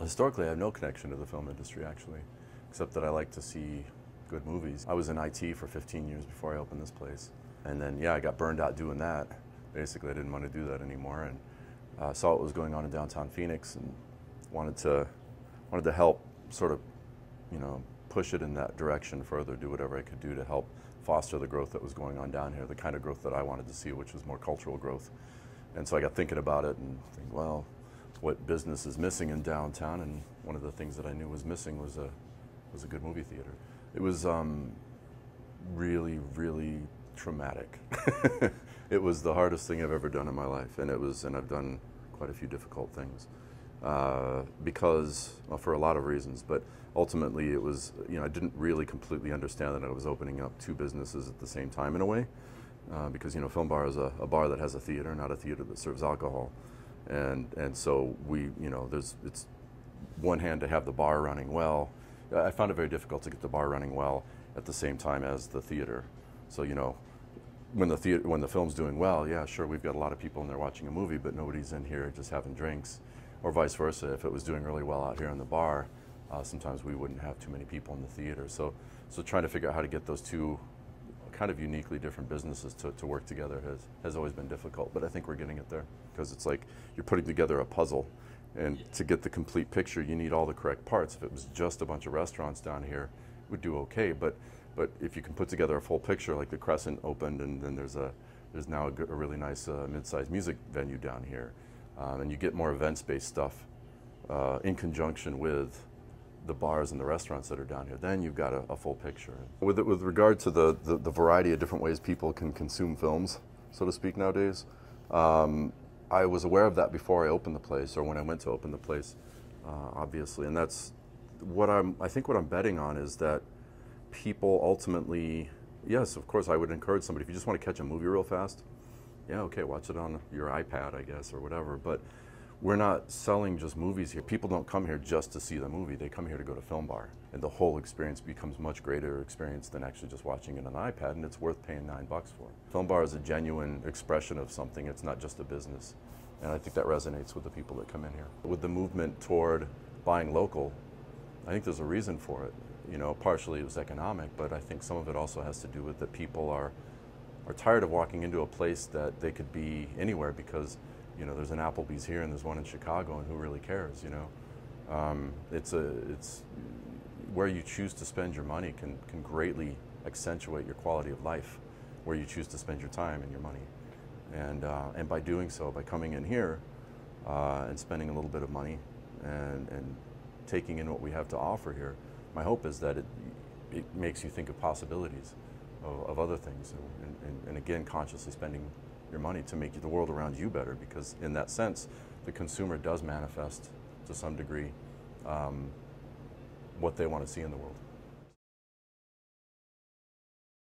Historically, I have no connection to the film industry, actually, except that I like to see good movies. I was in IT for 15 years before I opened this place. And then, yeah, I got burned out doing that. Basically, I didn't want to do that anymore, and saw what was going on in downtown Phoenix and wanted to help sort of, push it in that direction further, do whatever I could do to help foster the growth that was going on down here, the kind of growth that I wanted to see, which was more cultural growth. And so I got thinking about it and think, well, what business is missing in downtown? And one of the things that I knew was missing was a good movie theater. It was really, really traumatic. It was the hardest thing I've ever done in my life, and I've done quite a few difficult things because, well, for a lot of reasons, but ultimately it was, I didn't really completely understand that I was opening up two businesses at the same time in a way, because FilmBar is a bar that has a theater, not a theater that serves alcohol, and so it's one hand to have the bar running well. I found it very difficult to get the bar running well at the same time as the theater. So when the film's doing well, yeah, sure, we've got a lot of people in there watching a movie, but nobody's in here just having drinks, or vice versa. If it was doing really well out here in the bar, sometimes we wouldn't have too many people in the theater. So trying to figure out how to get those two kind of uniquely different businesses to work together has always been difficult, but I think we're getting it there, because it's like you're putting together a puzzle, and to get the complete picture, you need all the correct parts. If it was just a bunch of restaurants down here, it would do okay, but if you can put together a full picture, like the Crescent opened, and then there's now a really nice mid-sized music venue down here, and you get more events-based stuff in conjunction with the bars and the restaurants that are down here, then you've got a full picture. With regard to the variety of different ways people can consume films, so to speak, nowadays, I was aware of that before I opened the place, or when I went to open the place, obviously, and that's what I think what I'm betting on is that people ultimately, yes, of course, I would encourage somebody, if you just want to catch a movie real fast, yeah, okay, watch it on your iPad, I guess, or whatever, but we're not selling just movies here. People don't come here just to see the movie. They come here to go to FilmBar, and the whole experience becomes much greater experience than actually just watching it on an iPad, and it's worth paying $9 for. FilmBar is a genuine expression of something. It's not just a business, and I think that resonates with the people that come in here. With the movement toward buying local, I think there's a reason for it. Partially it was economic, but I think some of it also has to do with that people are tired of walking into a place that they could be anywhere, because there's an Applebee's here and there's one in Chicago, and who really cares? It's where you choose to spend your money can greatly accentuate your quality of life, where you choose to spend your time and your money, and by doing so, by coming in here and spending a little bit of money and taking in what we have to offer here, my hope is that it makes you think of possibilities of other things, and again, consciously spending your money to make the world around you better, because in that sense, the consumer does manifest to some degree what they want to see in the world.